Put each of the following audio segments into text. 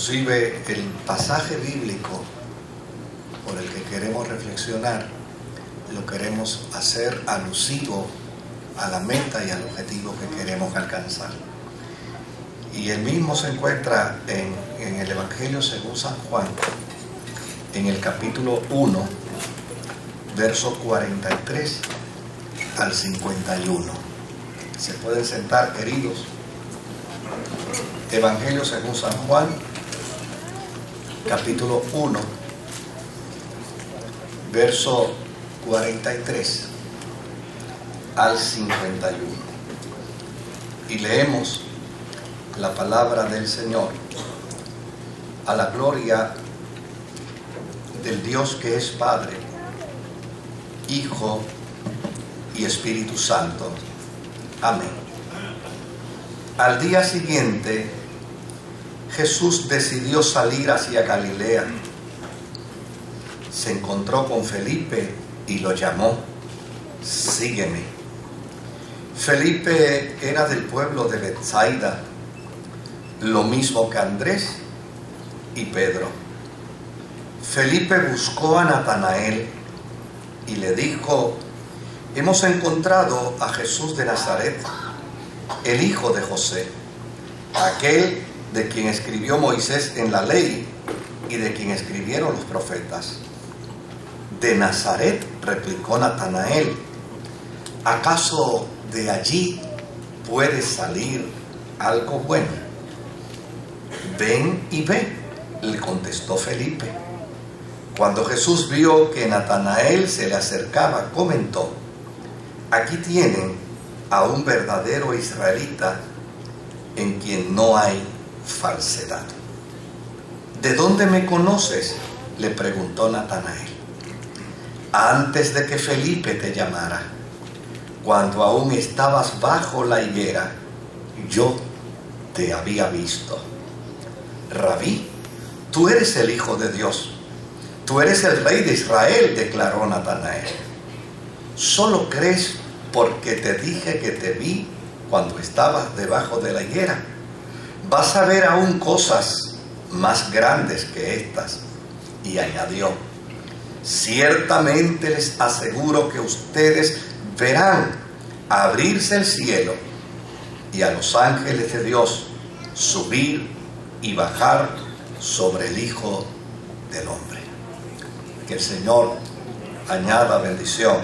Inclusive el pasaje bíblico por el que queremos reflexionar lo queremos hacer alusivo a la meta y al objetivo que queremos alcanzar. Y el mismo se encuentra en el Evangelio según San Juan, en el capítulo 1, versos 43 al 51. Se pueden sentar, queridos. Evangelio según San Juan, capítulo 1, verso 43 al 51. Y leemos la palabra del Señor a la gloria del Dios que es Padre, Hijo y Espíritu Santo. Amén. Al día siguiente, Jesús decidió salir hacia Galilea. Se encontró con Felipe y lo llamó: sígueme. Felipe era del pueblo de Betsaida, lo mismo que Andrés y Pedro. Felipe buscó a Natanael y le dijo: hemos encontrado a Jesús de Nazaret, el hijo de José, aquel de quien escribió Moisés en la ley y de quien escribieron los profetas. ¿De Nazaret?, replicó Natanael. ¿Acaso de allí puede salir algo bueno? Ven y ve, le contestó Felipe. Cuando Jesús vio que Natanael se le acercaba, comentó: aquí tienen a un verdadero israelita en quien no hay falsedad. ¿De dónde me conoces?, le preguntó Natanael. Antes de que Felipe te llamara, cuando aún estabas bajo la higuera, yo te había visto. Rabí, tú eres el Hijo de Dios, tú eres el Rey de Israel, declaró Natanael. ¿Solo crees porque te dije que te vi cuando estabas debajo de la higuera? Vas a ver aún cosas más grandes que estas. Y añadió: ciertamente les aseguro que ustedes verán abrirse el cielo y a los ángeles de Dios subir y bajar sobre el Hijo del Hombre. Que el Señor añada bendición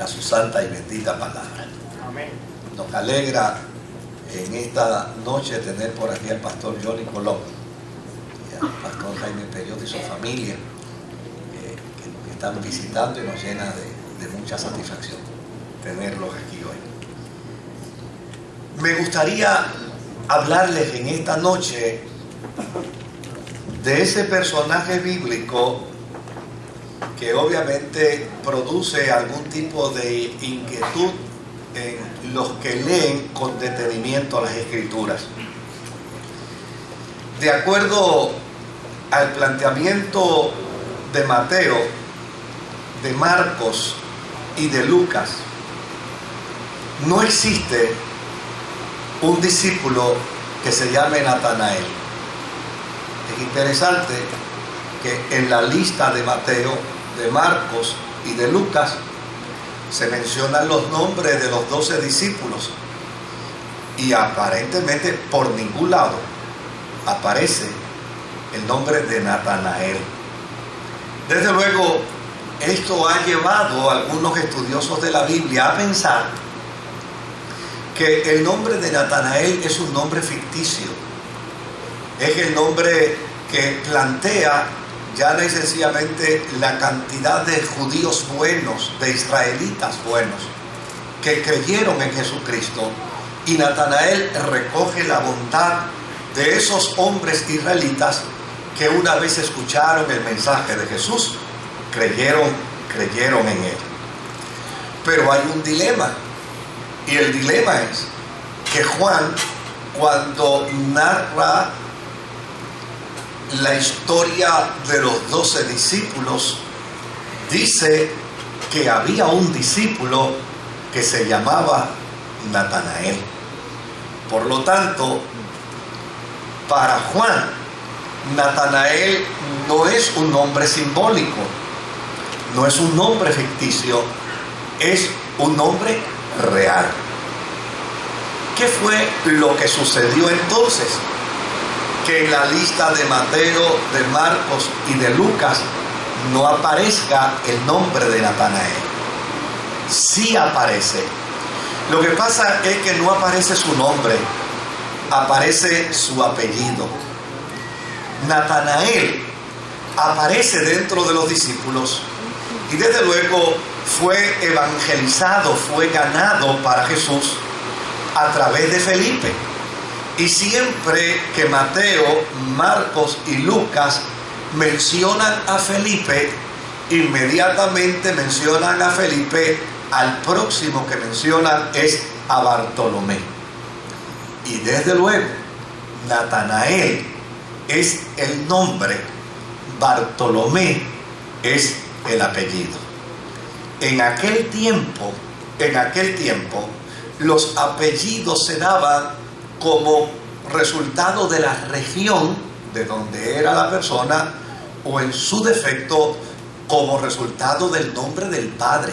a su santa y bendita palabra. Amén. Nos alegra en esta noche tener por aquí al pastor Johnny Colón y al pastor Jaime Peyote y su familia, que nos están visitando, y nos llena de mucha satisfacción tenerlos aquí hoy. Me gustaría hablarles en esta noche de ese personaje bíblico que obviamente produce algún tipo de inquietud en los que leen con detenimiento las Escrituras. De acuerdo al planteamiento de Mateo, de Marcos y de Lucas, no existe un discípulo que se llame Natanael. Es interesante que en la lista de Mateo, de Marcos y de Lucas se mencionan los nombres de los 12 discípulos, y aparentemente por ningún lado aparece el nombre de Natanael. Desde luego, esto ha llevado a algunos estudiosos de la Biblia a pensar que el nombre de Natanael es un nombre ficticio. Es el nombre que plantea llana y sencillamente la cantidad de judíos buenos, de israelitas buenos, que creyeron en Jesucristo, y Natanael recoge la bondad de esos hombres israelitas que una vez escucharon el mensaje de Jesús, creyeron en él. Pero hay un dilema, y el dilema es que Juan, cuando narra la historia de los 12 discípulos, dice que había un discípulo que se llamaba Natanael. Por lo tanto, para Juan, Natanael no es un nombre simbólico, no es un nombre ficticio, es un nombre real. ¿Qué fue lo que sucedió entonces? Que en la lista de Mateo, de Marcos y de Lucas no aparezca el nombre de Natanael. Sí aparece. Lo que pasa es que no aparece su nombre, aparece su apellido. Natanael aparece dentro de los discípulos y desde luego fue evangelizado, fue ganado para Jesús a través de Felipe. Y siempre que Mateo, Marcos y Lucas mencionan a Felipe, inmediatamente mencionan a Felipe, al próximo que mencionan es a Bartolomé. Y desde luego, Natanael es el nombre, Bartolomé es el apellido. En aquel tiempo, los apellidos se daban como resultado de la región de donde era la persona, o en su defecto como resultado del nombre del padre.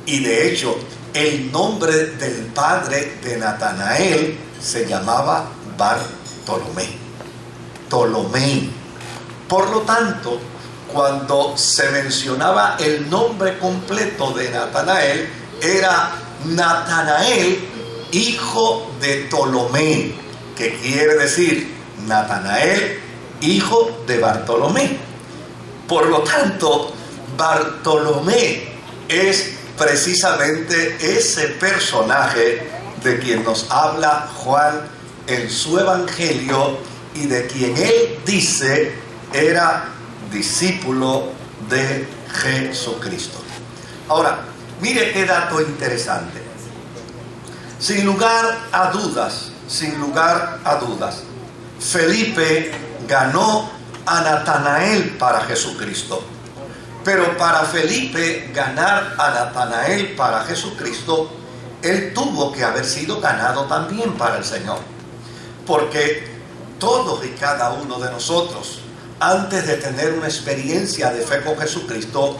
Y de hecho, el nombre del padre de Natanael se llamaba Bartolomé, Ptolomeo. Por lo tanto, cuando se mencionaba el nombre completo de Natanael, era Natanael, hijo de Ptolomeo, que quiere decir Natanael, hijo de Bartolomé. Por lo tanto, Bartolomé es precisamente ese personaje de quien nos habla Juan en su evangelio y de quien él dice era discípulo de Jesucristo. Ahora, mire qué dato interesante. Sin lugar a dudas, Felipe ganó a Natanael para Jesucristo. Pero para Felipe ganar a Natanael para Jesucristo, él tuvo que haber sido ganado también para el Señor. Porque todos y cada uno de nosotros, antes de tener una experiencia de fe con Jesucristo,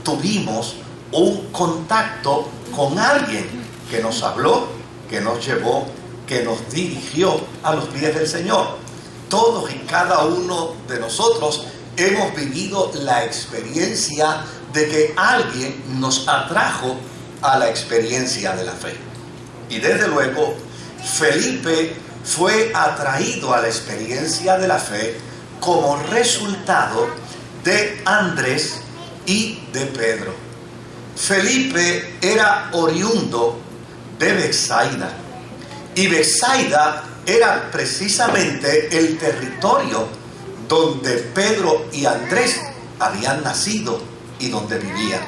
tuvimos un contacto con alguien que nos habló, que nos llevó, que nos dirigió a los pies del Señor. Todos y cada uno de nosotros hemos vivido la experiencia de que alguien nos atrajo a la experiencia de la fe. Y desde luego, Felipe fue atraído a la experiencia de la fe como resultado de Andrés y de Pedro. Felipe era oriundo de Betsaida, y Betsaida era precisamente el territorio donde Pedro y Andrés habían nacido y donde vivían.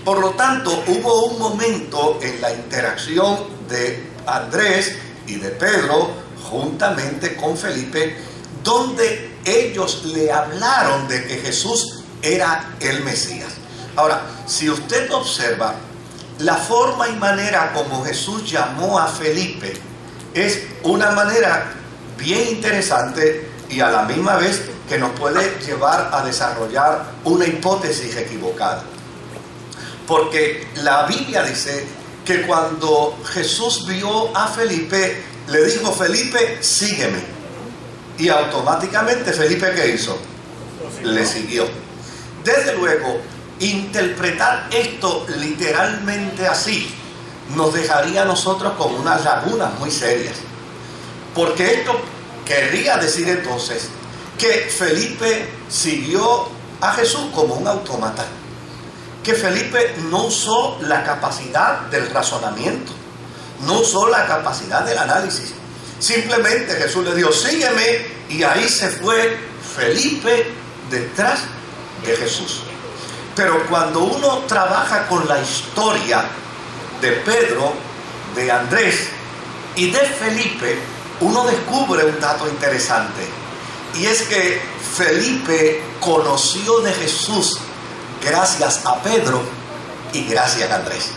Por lo tanto, hubo un momento en la interacción de Andrés y de Pedro juntamente con Felipe, donde ellos le hablaron de que Jesús era el Mesías. Ahora, si usted observa, la forma y manera como Jesús llamó a Felipe es una manera bien interesante y a la misma vez que nos puede llevar a desarrollar una hipótesis equivocada. Porque la Biblia dice que cuando Jesús vio a Felipe, le dijo: Felipe, sígueme. Y automáticamente Felipe, ¿qué hizo? Le siguió. Desde luego, interpretar esto literalmente así nos dejaría a nosotros con unas lagunas muy serias. Porque esto querría decir entonces que Felipe siguió a Jesús como un autómata. Que Felipe no usó la capacidad del razonamiento, no usó la capacidad del análisis. Simplemente Jesús le dijo: sígueme, y ahí se fue Felipe detrás de Jesús. Pero cuando uno trabaja con la historia de Pedro, de Andrés y de Felipe, uno descubre un dato interesante. Y es que Felipe conoció de Jesús gracias a Pedro y gracias a Andrés.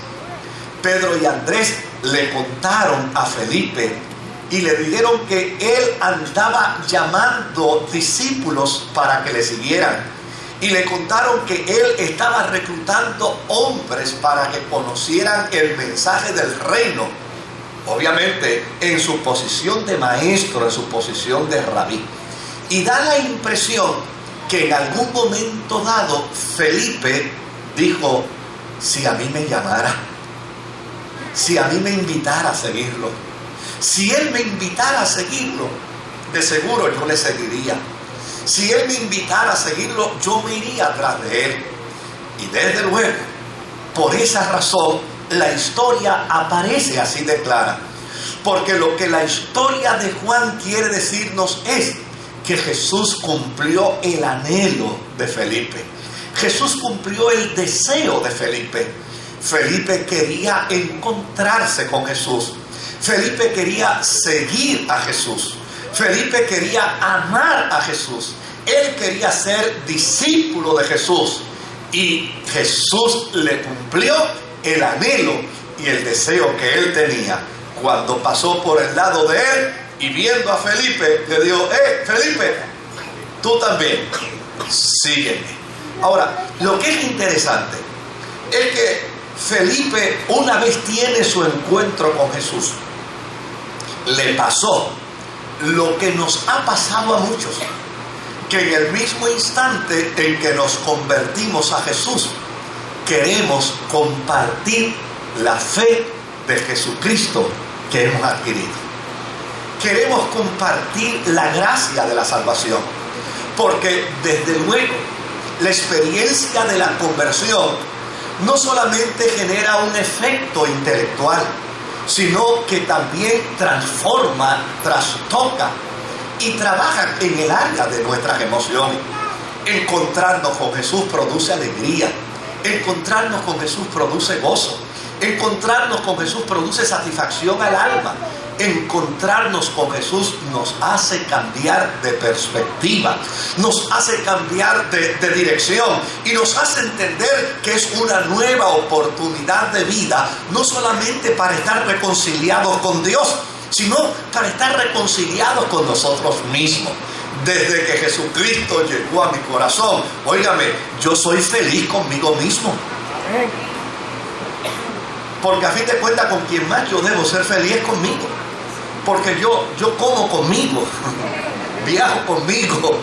Pedro y Andrés le contaron a Felipe y le dijeron que él andaba llamando discípulos para que le siguieran. Y le contaron que él estaba reclutando hombres para que conocieran el mensaje del reino. Obviamente en su posición de maestro, en su posición de rabí. Y da la impresión que en algún momento dado Felipe dijo: si a mí me llamara, si a mí me invitara a seguirlo, si él me invitara a seguirlo, de seguro yo le seguiría. Si él me invitara a seguirlo, yo me iría atrás de él. Y desde luego, por esa razón, la historia aparece así de clara. Porque lo que la historia de Juan quiere decirnos es que Jesús cumplió el anhelo de Felipe. Jesús cumplió el deseo de Felipe. Felipe quería encontrarse con Jesús. Felipe quería seguir a Jesús. Felipe quería amar a Jesús. Él quería ser discípulo de Jesús. Y Jesús le cumplió el anhelo y el deseo que él tenía. Cuando pasó por el lado de él y viendo a Felipe, le dijo: Felipe, tú también, sígueme. Ahora, lo que es interesante es que Felipe, una vez tiene su encuentro con Jesús, le pasó lo que nos ha pasado a muchos, que en el mismo instante en que nos convertimos a Jesús, queremos compartir la fe de Jesucristo que hemos adquirido. Queremos compartir la gracia de la salvación, porque desde luego la experiencia de la conversión no solamente genera un efecto intelectual, sino que también transforma, trastoca y trabaja en el área de nuestras emociones. Encontrarnos con Jesús produce alegría. Encontrarnos con Jesús produce gozo. Encontrarnos con Jesús produce satisfacción al alma. Encontrarnos con Jesús nos hace cambiar de perspectiva, nos hace cambiar de dirección y nos hace entender que es una nueva oportunidad de vida, no solamente para estar reconciliados con Dios, sino para estar reconciliados con nosotros mismos. Desde que Jesucristo llegó a mi corazón, óigame, yo soy feliz conmigo mismo. Porque a fin de cuentas, con quien más yo debo ser feliz es conmigo. Porque yo como conmigo, viajo conmigo,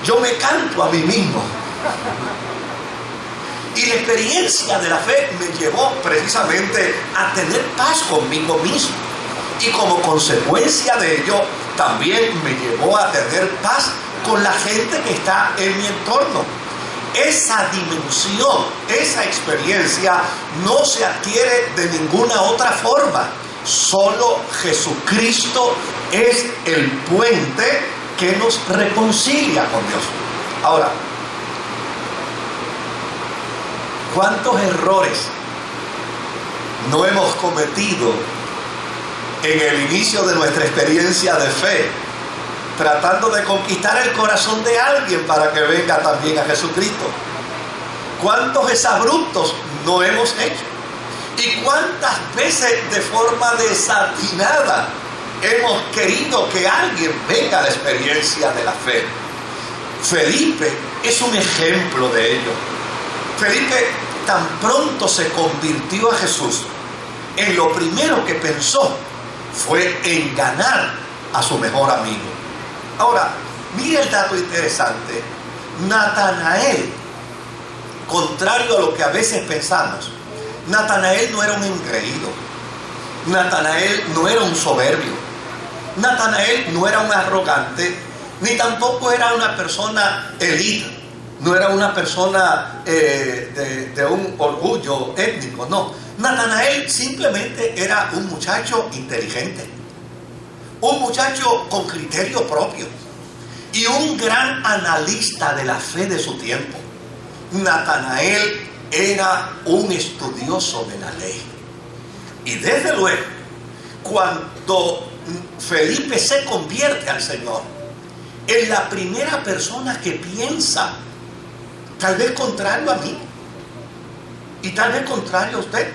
yo me canto a mí mismo. Y la experiencia de la fe me llevó precisamente a tener paz conmigo mismo. Y como consecuencia de ello, también me llevó a tener paz con la gente que está en mi entorno. Esa dimensión, esa experiencia no se adquiere de ninguna otra forma. Solo Jesucristo es el puente que nos reconcilia con Dios. Ahora, ¿cuántos errores no hemos cometido en el inicio de nuestra experiencia de fe, tratando de conquistar el corazón de alguien para que venga también a Jesucristo? ¿Cuántos exabruptos no hemos hecho? ¿Y cuántas veces de forma desatinada hemos querido que alguien venga a la experiencia de la fe? Felipe es un ejemplo de ello. Felipe tan pronto se convirtió a Jesús, en lo primero que pensó fue en ganar a su mejor amigo. Ahora, mire el dato interesante. Natanael, contrario a lo que a veces pensamos, Natanael no era un engreído. Natanael no era un soberbio. Natanael no era un arrogante, ni tampoco era una persona élite. No era una persona de un orgullo étnico, no. Natanael simplemente era un muchacho inteligente, un muchacho con criterio propio y un gran analista de la fe de su tiempo. Natanael era un estudioso de la ley. Y desde luego, cuando Felipe se convierte al Señor, es la primera persona que piensa, tal vez contrario a mí y tal vez contrario a usted.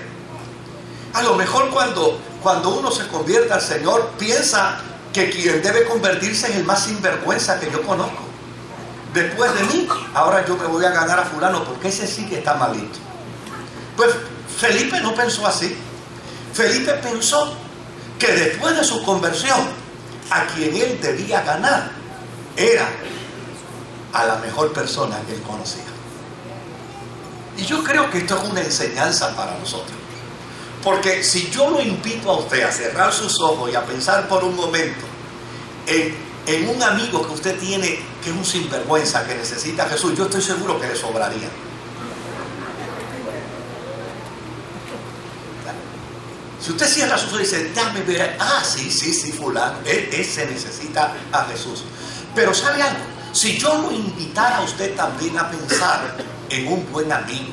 A lo mejor cuando cuando uno se convierte al Señor, piensa que quien debe convertirse es el más sinvergüenza que yo conozco. Después de mí, ahora yo me voy a ganar a fulano porque ese sí que está malito. Pues Felipe no pensó así. Felipe pensó que después de su conversión, a quien él debía ganar era a la mejor persona que él conocía. Y yo creo que esto es una enseñanza para nosotros. Porque si yo lo invito a usted a cerrar sus ojos y a pensar por un momento en un amigo que usted tiene que es un sinvergüenza, que necesita a Jesús, yo estoy seguro que le sobraría. Si usted cierra sus ojos y dice, déjame ver, sí, fulano, ese necesita a Jesús. Pero ¿sabe algo? Si yo lo invitara a usted también a pensar en un buen amigo,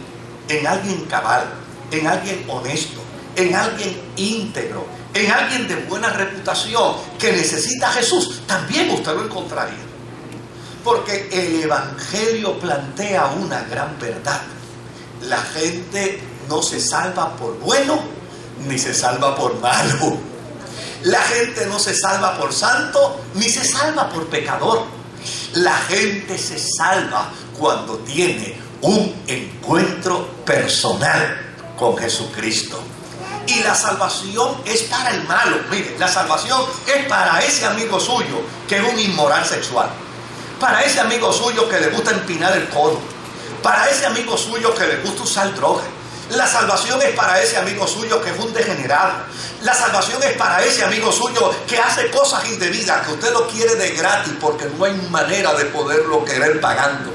en alguien cabal, en alguien honesto, en alguien íntegro, en alguien de buena reputación que necesita a Jesús, también usted lo encontraría. Porque el Evangelio plantea una gran verdad. La gente no se salva por bueno, ni se salva por malo. La gente no se salva por santo, ni se salva por pecador. La gente se salva cuando tiene un encuentro personal con Jesucristo. Y la salvación es para el malo. Mire, la salvación es para ese amigo suyo que es un inmoral sexual. Para ese amigo suyo que le gusta empinar el codo. Para ese amigo suyo que le gusta usar droga. La salvación es para ese amigo suyo que es un degenerado. La salvación es para ese amigo suyo que hace cosas indebidas, que usted lo quiere de gratis porque no hay manera de poderlo querer pagando.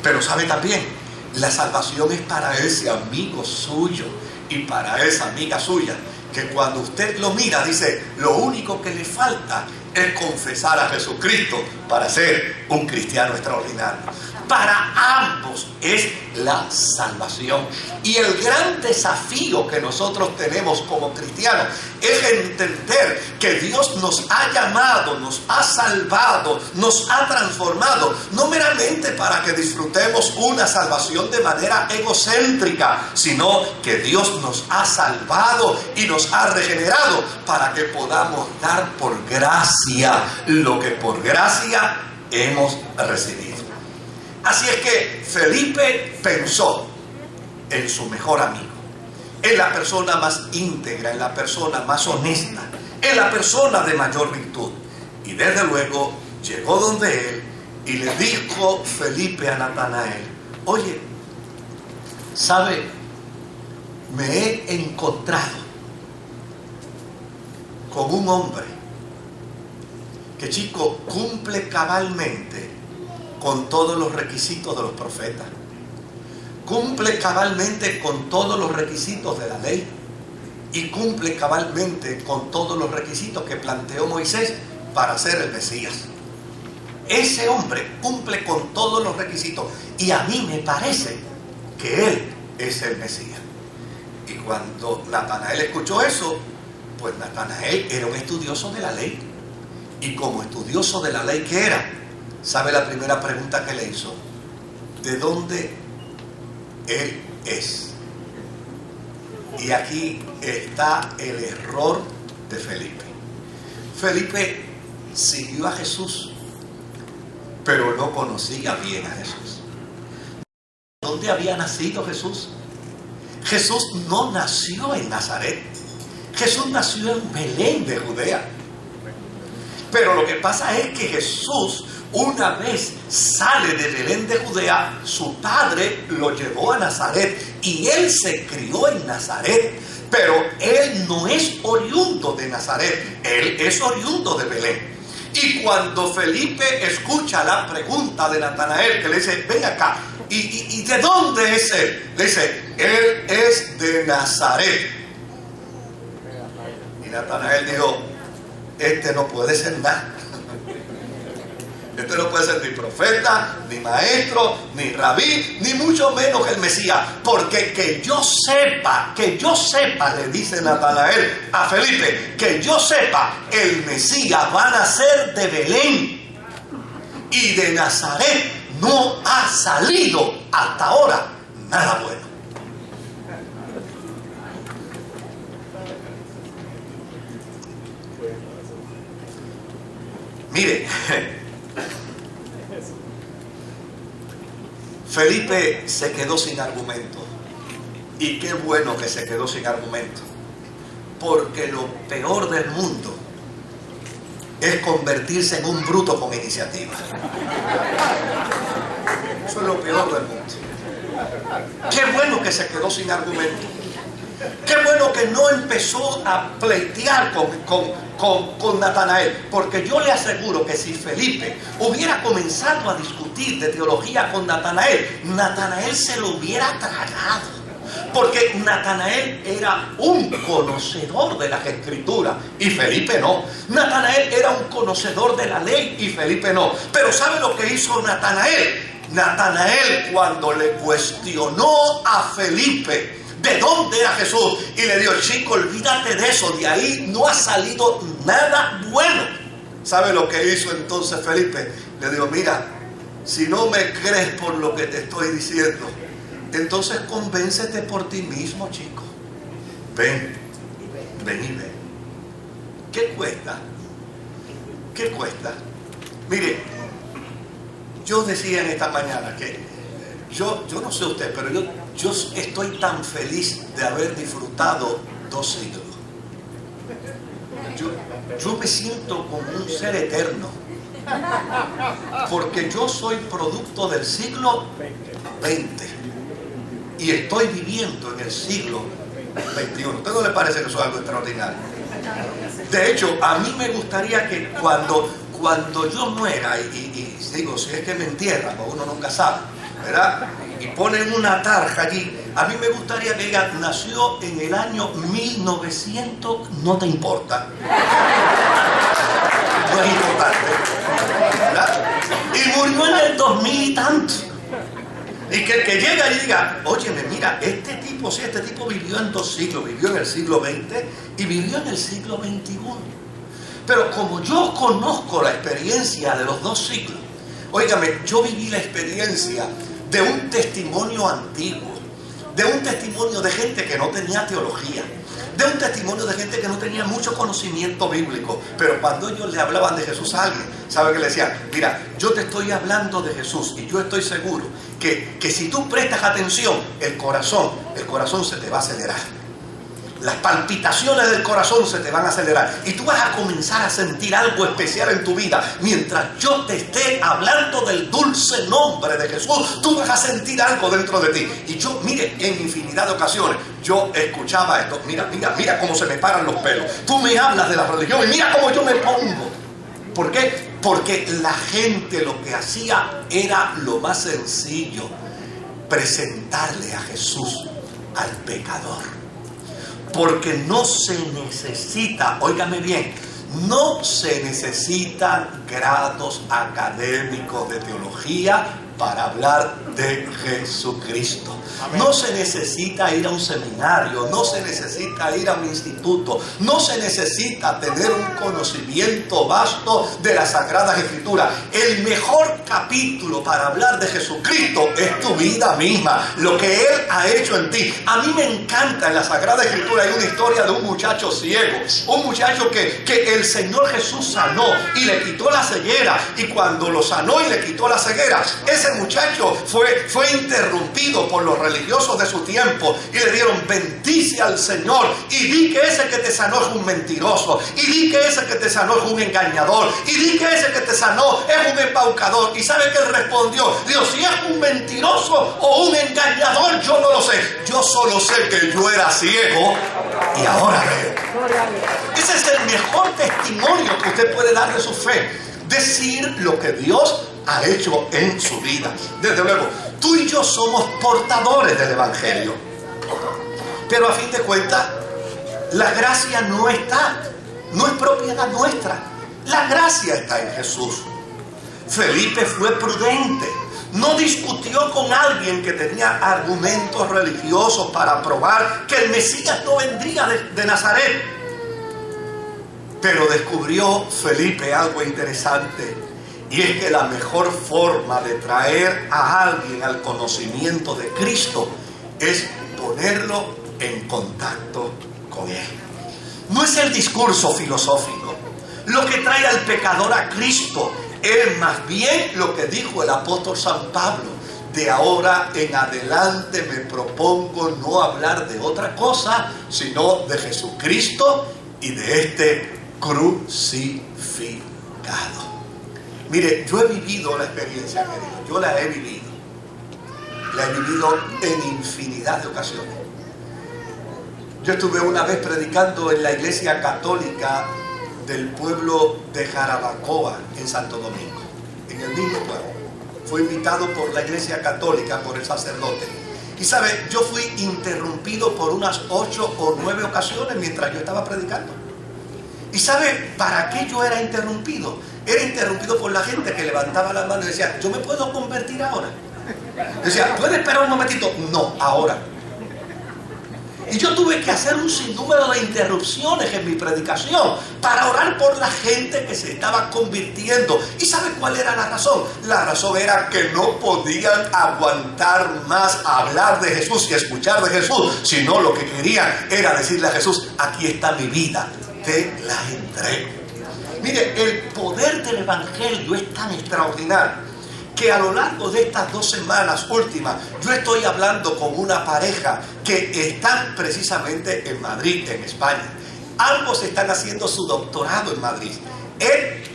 Pero sabe también, la salvación es para ese amigo suyo y para esa amiga suya que cuando usted lo mira dice, lo único que le falta es confesar a Jesucristo para ser un cristiano extraordinario. Para ambos es la salvación. Y el gran desafío que nosotros tenemos como cristianos es entender que Dios nos ha llamado, nos ha salvado, nos ha transformado, no meramente para que disfrutemos una salvación de manera egocéntrica, sino que Dios nos ha salvado y nos ha regenerado para que podamos dar por gracia lo que por gracia hemos recibido. Así es que Felipe pensó en su mejor amigo, en la persona más íntegra, en la persona más honesta, en la persona de mayor virtud. Y desde luego llegó donde él y le dijo Felipe a Natanael, oye, ¿sabe? Me he encontrado con un hombre que, chico, cumple cabalmente con todos los requisitos de los profetas. Cumple cabalmente con todos los requisitos de la ley. Y cumple cabalmente con todos los requisitos que planteó Moisés para ser el Mesías. Ese hombre cumple con todos los requisitos. Y a mí me parece que él es el Mesías. Y cuando Natanael escuchó eso, pues Natanael era un estudioso de la ley. Y como estudioso de la ley que era, ¿sabe la primera pregunta que le hizo? ¿De dónde él es? Y aquí está el error de Felipe. Felipe siguió a Jesús, pero no conocía bien a Jesús. ¿Dónde había nacido Jesús? Jesús no nació en Nazaret. Jesús nació en Belén de Judea. Pero lo que pasa es que Jesús, una vez sale de Belén de Judea, su padre lo llevó a Nazaret y él se crió en Nazaret. Pero él no es oriundo de Nazaret, él es oriundo de Belén. Y cuando Felipe escucha la pregunta de Natanael, que le dice, ven acá, ¿y de dónde es él? Le dice, él es de Nazaret. Y Natanael dijo, este no puede ser nada. Este no puede ser ni profeta, ni maestro, ni rabí, ni mucho menos el Mesías. Porque que yo sepa, le dice Natanael a Felipe, que yo sepa, el Mesías va a nacer de Belén. Y de Nazaret no ha salido hasta ahora nada bueno. Mire, Felipe se quedó sin argumento. Y qué bueno que se quedó sin argumento. Porque lo peor del mundo es convertirse en un bruto con iniciativa. Eso es lo peor del mundo. Qué bueno que se quedó sin argumento. Qué bueno que no empezó a pleitear con Natanael. Porque yo le aseguro que si Felipe hubiera comenzado a discutir de teología con Natanael, Natanael se lo hubiera tragado. Porque Natanael era un conocedor de las Escrituras y Felipe no. Natanael era un conocedor de la ley y Felipe no. Pero ¿sabe lo que hizo Natanael? Natanael, cuando le cuestionó a Felipe de dónde era Jesús y le dijo: chico, olvídate de eso, de ahí no ha salido nada bueno. ¿Sabe lo que hizo entonces Felipe? Le dijo: mira, si no me crees por lo que te estoy diciendo, entonces convéncete por ti mismo, chico. Ven y ven. ¿Qué cuesta? ¿Qué cuesta? Mire, yo decía en esta mañana que yo no sé usted, pero yo estoy tan feliz de haber disfrutado 2 siglos. Yo me siento como un ser eterno, porque yo soy producto del siglo XX y estoy viviendo en el siglo XXI. ¿A usted no le parece que eso es algo extraordinario? De hecho, a mí me gustaría que cuando yo muera, y digo, si es que me entierran, o uno nunca sabe, ¿verdad? Y ponen una tarja allí, a mí me gustaría que diga: nació en el año 1900, no te importa. No es importante, ¿verdad? Y murió en el 2000 y tanto. Y que el que llega y diga: óyeme, mira, este tipo vivió en 2 siglos, vivió en el siglo XX y vivió en el siglo XXI. Pero como yo conozco la experiencia de los 2 siglos, óigame, yo viví la experiencia de un testimonio antiguo, de un testimonio de gente que no tenía teología, de un testimonio de gente que no tenía mucho conocimiento bíblico, pero cuando ellos le hablaban de Jesús a alguien, ¿sabe qué le decían? Mira, yo te estoy hablando de Jesús y yo estoy seguro que si tú prestas atención, el corazón se te va a acelerar. Las palpitaciones del corazón se te van a acelerar y tú vas a comenzar a sentir algo especial en tu vida. Mientras yo te esté hablando del dulce nombre de Jesús, tú vas a sentir algo dentro de ti. Y yo, mire, en infinidad de ocasiones yo escuchaba esto: mira cómo se me paran los pelos. Tú me hablas de la religión y mira cómo yo me pongo. ¿Por qué? Porque la gente lo que hacía era lo más sencillo: presentarle a Jesús al pecador. Porque no se necesita, óigame bien, no se necesitan grados académicos de teología para hablar de Jesucristo. Amén. No se necesita ir a un seminario, no se necesita ir a un instituto, no se necesita tener un conocimiento vasto de las Sagradas Escrituras. El mejor capítulo para hablar de Jesucristo es tu vida misma, lo que Él ha hecho en ti. A mí me encanta en la Sagrada Escritura, hay una historia de un muchacho ciego, un muchacho que el Señor Jesús sanó y le quitó la ceguera, y cuando lo sanó y le quitó la ceguera, ese muchacho fue interrumpido por los religiosos de su tiempo y le dieron: bendice al Señor y di que ese que te sanó es un mentiroso, y di que ese que te sanó es un engañador, y di que ese que te sanó es un embaucador. ¿Y sabe que él respondió? Dios, si es un mentiroso o un engañador, yo no lo sé, yo solo sé que yo era ciego y ahora veo. Ese es el mejor testimonio que usted puede dar de su fe: decir lo que Dios ha hecho en su vida. Desde luego, tú y yo somos portadores del Evangelio, pero a fin de cuentas la gracia no es propiedad nuestra. La gracia está en Jesús. Felipe fue prudente, no discutió con alguien que tenía argumentos religiosos para probar que el Mesías no vendría de Nazaret. Pero descubrió Felipe algo interesante, y es que la mejor forma de traer a alguien al conocimiento de Cristo es ponerlo en contacto con Él. No es el discurso filosófico. lo que trae al pecador a Cristo. Es más bien lo que dijo el apóstol San Pablo: de ahora en adelante me propongo no hablar de otra cosa, sino de Jesucristo y de este crucificado. Mire, yo he vivido la experiencia, querido. Yo la he vivido. La he vivido en infinidad de ocasiones. Yo estuve una vez predicando en la iglesia católica del pueblo de Jarabacoa, en Santo Domingo, en el mismo pueblo. Fui invitado por la iglesia católica, por el sacerdote. Y sabe, yo fui interrumpido por unas 8 o 9 ocasiones mientras yo estaba predicando. Y sabe, ¿para qué yo era interrumpido? Era interrumpido por la gente que levantaba la mano y decía: ¿yo me puedo convertir ahora? Decía: ¿puede esperar un momentito? No, ahora. Y yo tuve que hacer un sinnúmero de interrupciones en mi predicación para orar por la gente que se estaba convirtiendo. ¿Y sabe cuál era la razón? La razón era que no podían aguantar más hablar de Jesús y escuchar de Jesús, sino lo que querían era decirle a Jesús: aquí está mi vida, te la entrego. Mire, el poder del evangelio es tan extraordinario que a lo largo de estas 2 semanas últimas, yo estoy hablando con una pareja que están precisamente en Madrid, en España. Ambos están haciendo su doctorado en Madrid. Él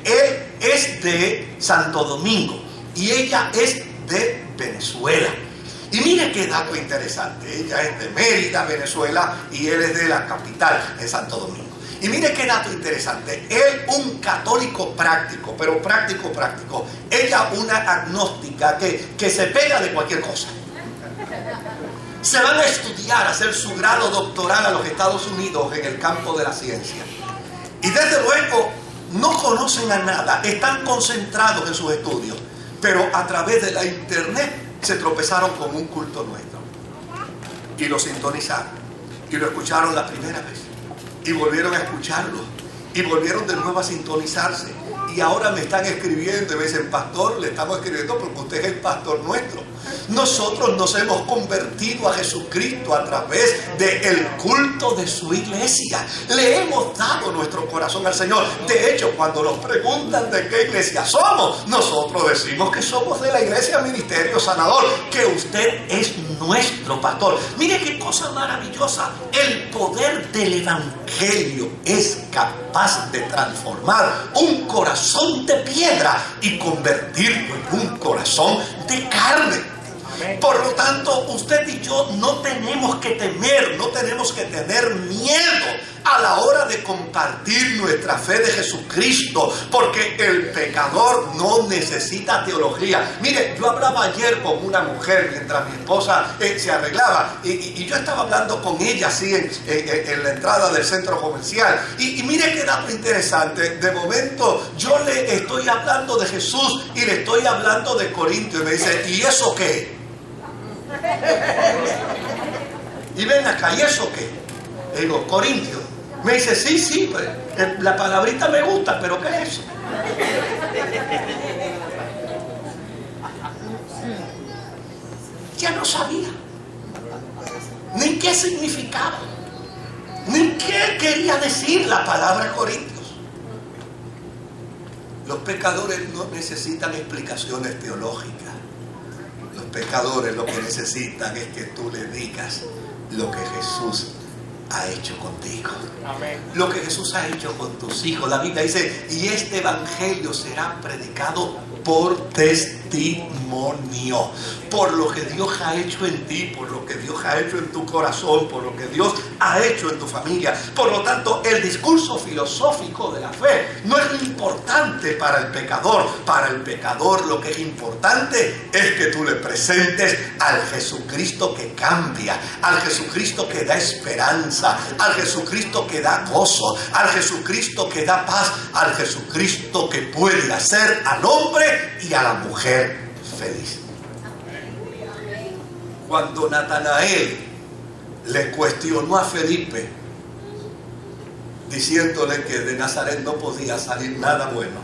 es de Santo Domingo y ella es de Venezuela. Y mire qué dato interesante. Ella es de Mérida, Venezuela, y él es de la capital, en Santo Domingo. Y mire qué dato interesante. Él, un católico práctico, pero práctico. Ella, una agnóstica que se pega de cualquier cosa. Se van a estudiar, a hacer su grado doctoral a los Estados Unidos en el campo de la ciencia. Y desde luego no conocen a nada, están concentrados en sus estudios. Pero a través de la internet se tropezaron con un culto nuestro. Y lo sintonizaron. Y lo escucharon la primera vez. Y volvieron a escucharlo. Y volvieron de nuevo a sintonizarse. Y ahora me están escribiendo y me dicen: pastor, le estamos escribiendo porque usted es el pastor nuestro. Nosotros nos hemos convertido a Jesucristo a través del culto de su iglesia. Le hemos dado nuestro corazón al Señor. De hecho, cuando nos preguntan de qué iglesia somos, nosotros decimos que somos de la iglesia Ministerio Sanador, que usted es nuestro pastor. Mire qué cosa maravillosa. El poder del evangelio es capaz de transformar un corazón de piedra y convertirlo en un corazón de carne. Por lo tanto, usted y yo no tenemos que temer, no tenemos que tener miedo a la hora de compartir nuestra fe de Jesucristo, porque el pecador no necesita teología. Mire, yo hablaba ayer con una mujer mientras mi esposa se arreglaba y yo estaba hablando con ella así en la entrada del centro comercial y mire qué dato interesante. De momento yo le estoy hablando de Jesús y le estoy hablando de Corintios y me dice: ¿y eso qué? Y ven acá, ¿y eso qué? Le digo: Corintios. Me dice: sí, pues, la palabrita me gusta, pero ¿qué es eso? Ya no sabía ni qué significaba, ni qué quería decir la palabra Corintios. Los pecadores no necesitan explicaciones teológicas. Los pecadores lo que necesitan es que tú le digas lo que Jesús ha hecho contigo. Amén. Lo que Jesús ha hecho con tus hijos. La Biblia dice: y este evangelio será predicado por testimonio, por lo que Dios ha hecho en ti, por lo que Dios ha hecho en tu corazón, por lo que Dios ha hecho en tu familia. Por lo tanto, el discurso filosófico de la fe no es lo importante para el pecador. Para el pecador lo que es importante es que tú le presentes al Jesucristo que cambia, al Jesucristo que da esperanza, al Jesucristo que da gozo, al Jesucristo que da paz, al Jesucristo que puede hacer al hombre y a la mujer feliz. Cuando Natanael le cuestionó a Felipe diciéndole que de Nazaret no podía salir nada bueno,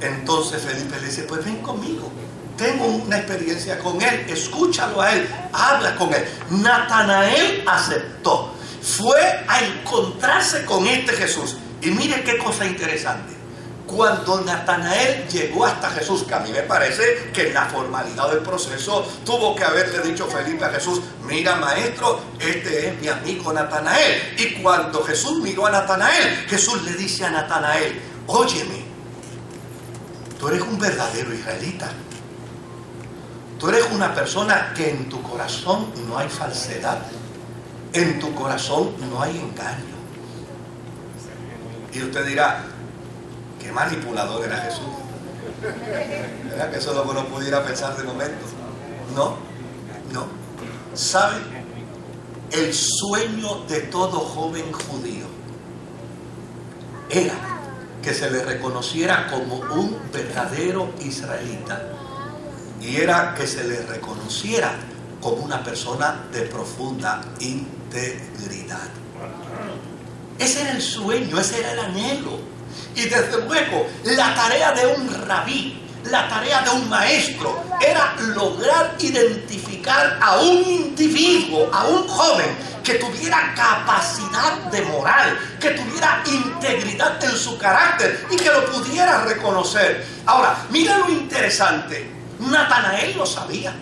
entonces Felipe le dice: pues ven conmigo, tengo una experiencia con él, escúchalo a él, habla con él. Natanael aceptó, fue a encontrarse con este Jesús. Y mire qué cosa interesante. Cuando Natanael llegó hasta Jesús, que a mí me parece que en la formalidad del proceso tuvo que haberle dicho Felipe a Jesús: mira, maestro, este es mi amigo Natanael. Y cuando Jesús miró a Natanael, Jesús le dice a Natanael: óyeme, tú eres un verdadero israelita. Tú eres una persona que en tu corazón no hay falsedad, en tu corazón no hay engaño. Y usted dirá: qué manipulador era Jesús. ¿Verdad que eso es lo que uno pudiera pensar de momento? No. ¿Sabe? El sueño de todo joven judío era que se le reconociera como un verdadero israelita, y era que se le reconociera como una persona de profunda integridad. Ese era el sueño, ese era el anhelo. Y desde luego, la tarea de un rabí, la tarea de un maestro, era lograr identificar a un individuo, a un joven que tuviera capacidad de moral, que tuviera integridad en su carácter y que lo pudiera reconocer. Ahora, mira lo interesante. Natanael lo sabía.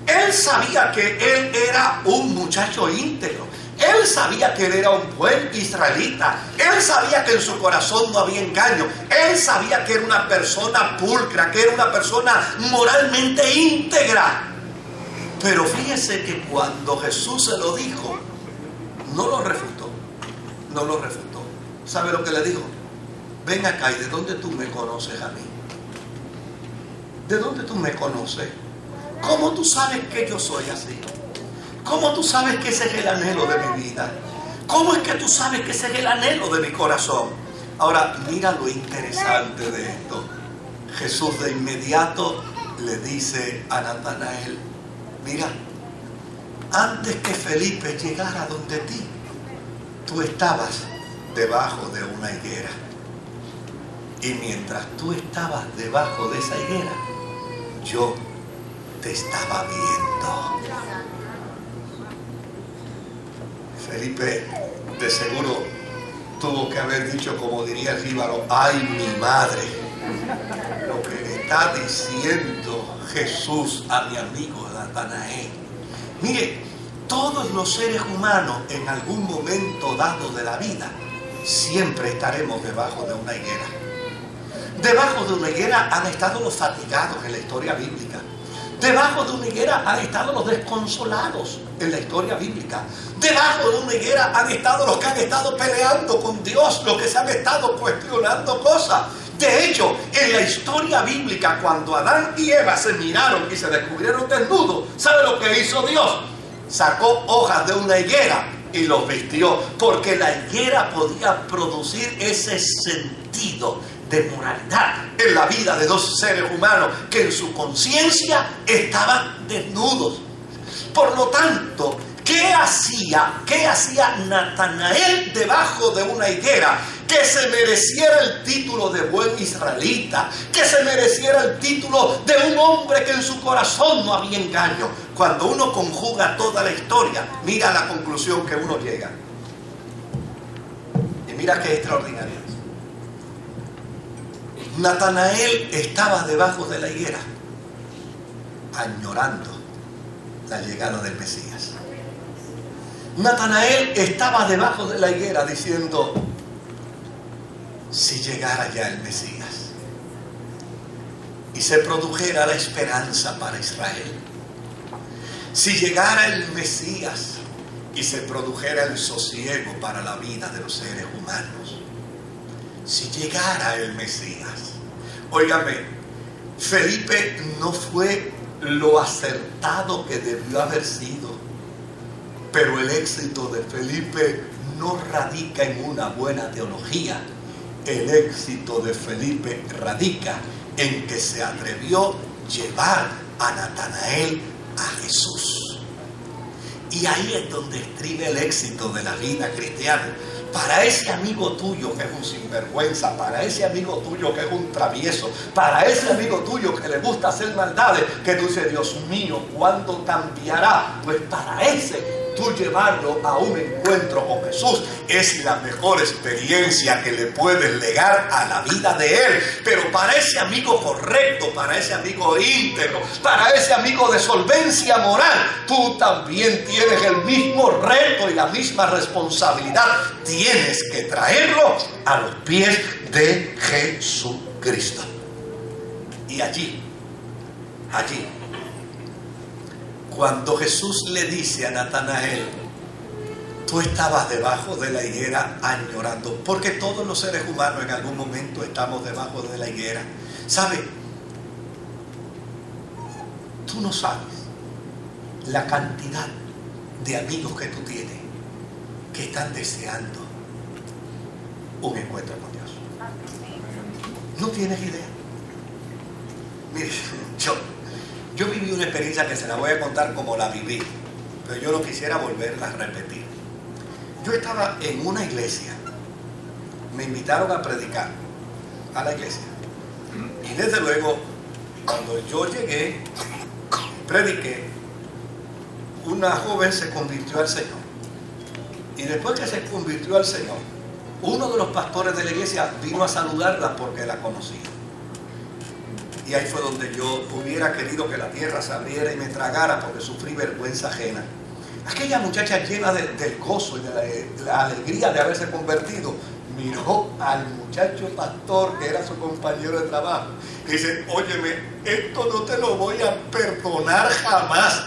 Él sabía que él era un muchacho íntegro. Él sabía que él era un buen israelita. Él sabía que en su corazón no había engaño. Él sabía que era una persona pulcra, que era una persona moralmente íntegra. Pero fíjese que cuando Jesús se lo dijo, no lo refutó. No lo refutó. ¿Sabe lo que le dijo? Ven acá, ¿y de dónde tú me conoces a mí? ¿De dónde tú me conoces? ¿Cómo tú sabes que yo soy así? ¿Cómo tú sabes que ese es el anhelo de mi vida? ¿Cómo es que tú sabes que ese es el anhelo de mi corazón? Ahora, mira lo interesante de esto. Jesús de inmediato le dice a Natanael: mira, antes que Felipe llegara donde ti, tú estabas debajo de una higuera. Y mientras tú estabas debajo de esa higuera, yo te estaba viendo. Felipe de seguro tuvo que haber dicho, como diría el jíbaro: ¡ay, mi madre! Lo que le está diciendo Jesús a mi amigo Natanael. Mire, todos los seres humanos en algún momento dado de la vida siempre estaremos debajo de una higuera. Debajo de una higuera han estado los fatigados en la historia bíblica. Debajo de una higuera han estado los desconsolados en la historia bíblica. Debajo de una higuera han estado los que han estado peleando con Dios, los que se han estado cuestionando cosas. De hecho, en la historia bíblica, cuando Adán y Eva se miraron y se descubrieron desnudos, ¿sabe lo que hizo Dios? Sacó hojas de una higuera y los vistió, porque la higuera podía producir ese sentido de moralidad en la vida de dos seres humanos que en su conciencia estaban desnudos. Por lo tanto, ¿qué hacía Natanael debajo de una higuera? Que se mereciera el título de buen israelita, que se mereciera el título de un hombre que en su corazón no había engaño. Cuando uno conjuga toda la historia, mira la conclusión que uno llega. Y mira qué extraordinario. Natanael estaba debajo de la higuera, añorando la llegada del Mesías. Natanael estaba debajo de la higuera diciendo: si llegara ya el Mesías y se produjera la esperanza para Israel, si llegara el Mesías y se produjera el sosiego para la vida de los seres humanos, si llegara el Mesías. Óigame, Felipe no fue lo acertado que debió haber sido, pero el éxito de Felipe no radica en una buena teología. El éxito de Felipe radica en que se atrevió a llevar a Natanael a Jesús. Y ahí es donde estriba el éxito de la vida cristiana. Para ese amigo tuyo que es un sinvergüenza, para ese amigo tuyo que es un travieso, para ese amigo tuyo que le gusta hacer maldades, que tú dices: Dios mío, ¿cuándo cambiará? Pues para ese tú llevarlo a un encuentro con Jesús es la mejor experiencia que le puedes legar a la vida de Él. Pero para ese amigo correcto, para ese amigo íntegro, para ese amigo de solvencia moral, tú también tienes el mismo reto y la misma responsabilidad. Tienes que traerlo a los pies de Jesucristo. Y allí, cuando Jesús le dice a Natanael, tú estabas debajo de la higuera añorando, porque todos los seres humanos en algún momento estamos debajo de la higuera. ¿Sabe? Tú no sabes la cantidad de amigos que tú tienes que están deseando un encuentro con Dios. No tienes idea. Mire, yo viví una experiencia que se la voy a contar como la viví, pero yo no quisiera volverla a repetir. Yo estaba en una iglesia, me invitaron a predicar a la iglesia, y desde luego cuando yo llegué, prediqué, una joven se convirtió al Señor, y después que se convirtió al Señor, uno de los pastores de la iglesia vino a saludarla porque la conocía. Y ahí fue donde yo hubiera querido que la tierra se abriera y me tragara, porque sufrí vergüenza ajena. Aquella muchacha llena del gozo y de la alegría de haberse convertido, miró al muchacho pastor que era su compañero de trabajo y dice, óyeme, esto no te lo voy a perdonar jamás,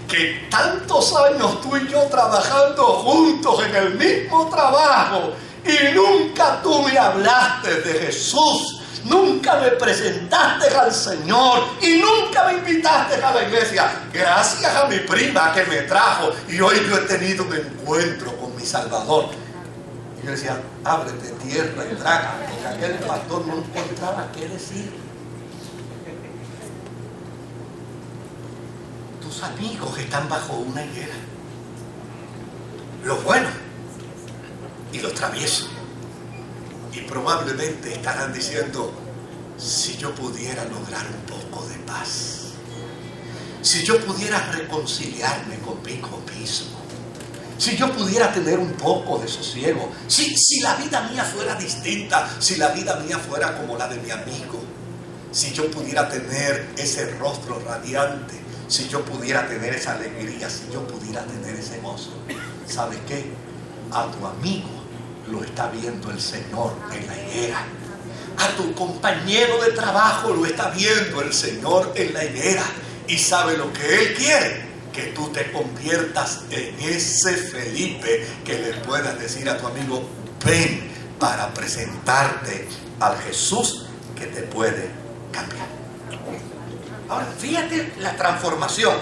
que tantos años tú y yo trabajando juntos en el mismo trabajo y nunca tú me hablaste de Jesús. Nunca me presentaste al Señor y nunca me invitaste a la iglesia. Gracias a mi prima que me trajo, y hoy yo he tenido un encuentro con mi Salvador. Y yo decía, ábrete tierra y traga, porque aquel pastor no encontraba qué decir. Tus amigos están bajo una higuera, los buenos y los traviesos. Y probablemente estarán diciendo, si yo pudiera lograr un poco de paz, si yo pudiera reconciliarme conmigo mismo, si yo pudiera tener un poco de sosiego, si la vida mía fuera distinta, si la vida mía fuera como la de mi amigo, si yo pudiera tener ese rostro radiante, si yo pudiera tener esa alegría, si yo pudiera tener ese gozo. ¿Sabes qué? A tu amigo lo está viendo el Señor en la higuera. A tu compañero de trabajo lo está viendo el Señor en la higuera. Y sabe lo que Él quiere, que tú te conviertas en ese Felipe, que le puedas decir a tu amigo, ven para presentarte al Jesús que te puede cambiar. Ahora, fíjate la transformación.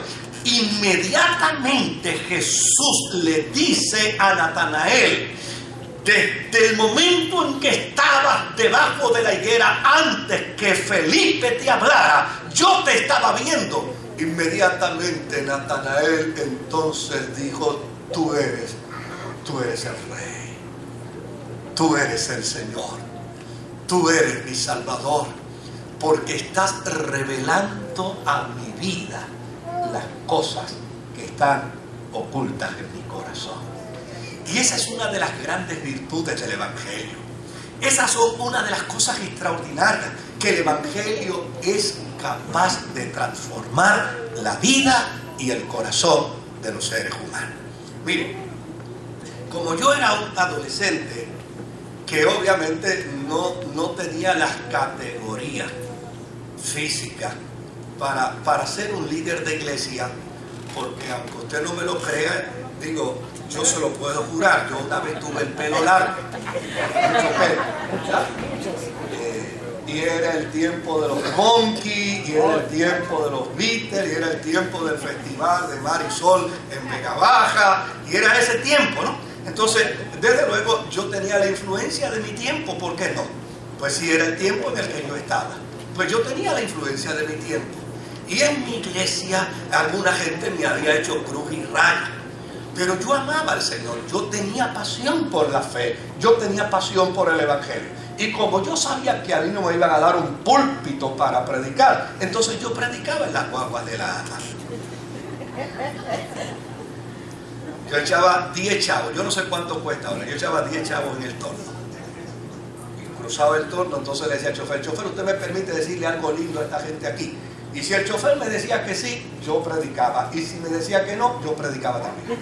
Inmediatamente Jesús le dice a Natanael, desde el momento en que estabas debajo de la higuera, antes que Felipe te hablara, yo te estaba viendo. Inmediatamente Natanael entonces dijo, tú eres el Rey, tú eres el Señor, tú eres mi Salvador, porque estás revelando a mi vida las cosas que están ocultas en mi corazón. Y esa es una de las grandes virtudes del Evangelio. Esas son una de las cosas extraordinarias, que el Evangelio es capaz de transformar la vida y el corazón de los seres humanos. Miren, como yo era un adolescente que obviamente no tenía las categorías físicas para ser un líder de iglesia, porque aunque usted no me lo crea, digo, yo se lo puedo jurar, yo una vez tuve el pelo largo, mucho pelo, y era el tiempo de los Monkeys, y era el tiempo de los Beatles, y era el tiempo del festival de Mar y Sol en Vega Baja, y era ese tiempo, ¿no? Entonces, desde luego, yo tenía la influencia de mi tiempo, ¿por qué no? Pues si era el tiempo en el que yo estaba, pues yo tenía la influencia de mi tiempo. Y en mi iglesia, alguna gente me había hecho cruz y raya. Pero yo amaba al Señor, yo tenía pasión por la fe, yo tenía pasión por el Evangelio. Y como yo sabía que a mí no me iban a dar un púlpito para predicar, entonces yo predicaba en las guaguas de la ama. Yo echaba 10 chavos, yo no sé cuánto cuesta ahora, yo echaba 10 chavos en el torno. Y cruzaba el torno, entonces le decía al chofer, ¿usted me permite decirle algo lindo a esta gente aquí? Y si el chofer me decía que sí, yo predicaba. Y si me decía que no, yo predicaba también.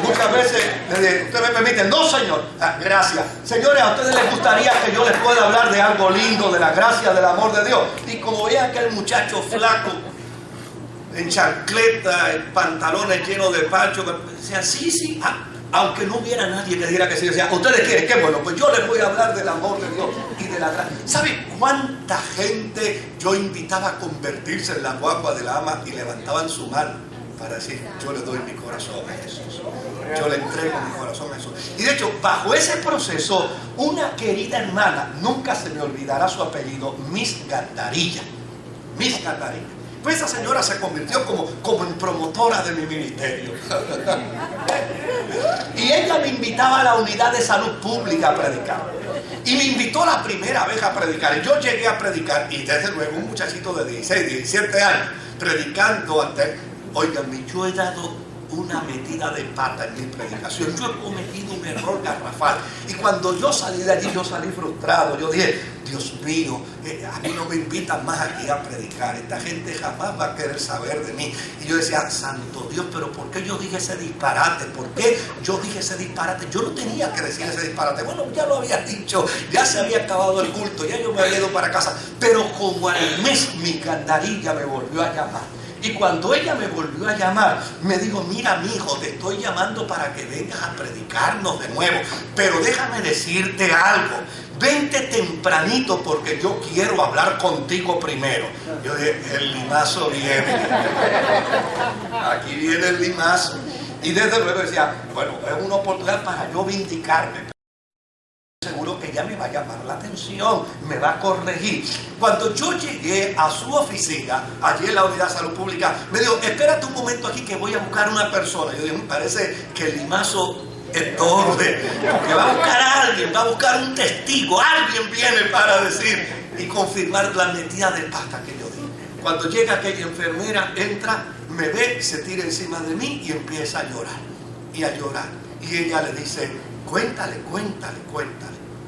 Muchas veces le dije, ¿usted me permite? No, señor. Gracias. Señores, ¿a ustedes les gustaría que yo les pueda hablar de algo lindo, de la gracia, del amor de Dios? Y como veían aquel muchacho flaco, en chancleta, en pantalones llenos de pancho, decían, sí. Aunque no hubiera nadie que dijera que sí, decía, ¿ustedes quieren? Qué bueno, pues yo les voy a hablar del amor de Dios y de la gracia. ¿Sabe cuánta gente yo invitaba a convertirse en la guagua de la ama y levantaban su mano para decir, yo le doy mi corazón a Jesús? Yo le entrego mi corazón a Jesús. Y de hecho, bajo ese proceso, una querida hermana, nunca se me olvidará su apellido, Miss Gandarilla. Pues esa señora se convirtió como en promotora de mi ministerio. Y ella me invitaba a la unidad de salud pública a predicar. Y me invitó la primera vez a predicar. Y yo llegué a predicar, y desde luego un muchachito de 16, 17 años, predicando ante... Óiganme, yo he dado una metida de pata en mi predicación. Yo he cometido un error garrafal. Y cuando yo salí de allí, yo salí frustrado. Yo dije, Dios mío, a mí no me invitan más aquí a predicar. Esta gente jamás va a querer saber de mí. Y yo decía, santo Dios, pero ¿por qué yo dije ese disparate? ¿Por qué yo dije ese disparate? Yo no tenía que decir ese disparate. Bueno, ya lo había dicho, ya se había acabado el culto, ya yo me había ido para casa. Pero como al mes mi Gandarilla me volvió a llamar. Y cuando ella me volvió a llamar, me dijo, mira, mi hijo, te estoy llamando para que vengas a predicarnos de nuevo. Pero déjame decirte algo. Vente tempranito porque yo quiero hablar contigo primero. Yo dije, el limazo viene. Aquí viene el limazo. Y desde luego decía, bueno, es una oportunidad para yo vindicarme. Seguro que ella me va a llamar la atención, me va a corregir. Cuando yo llegué a su oficina, allí en la unidad de salud pública, me dijo, espérate un momento aquí que voy a buscar una persona. Yo dije, me parece que el limazo es torpe, que va a buscar a alguien, va a buscar un testigo, alguien viene para decir y confirmar la metida de pata que yo di. Cuando llega aquella enfermera, entra, me ve, se tira encima de mí y empieza a llorar, y a llorar. Y ella le dice, cuéntale.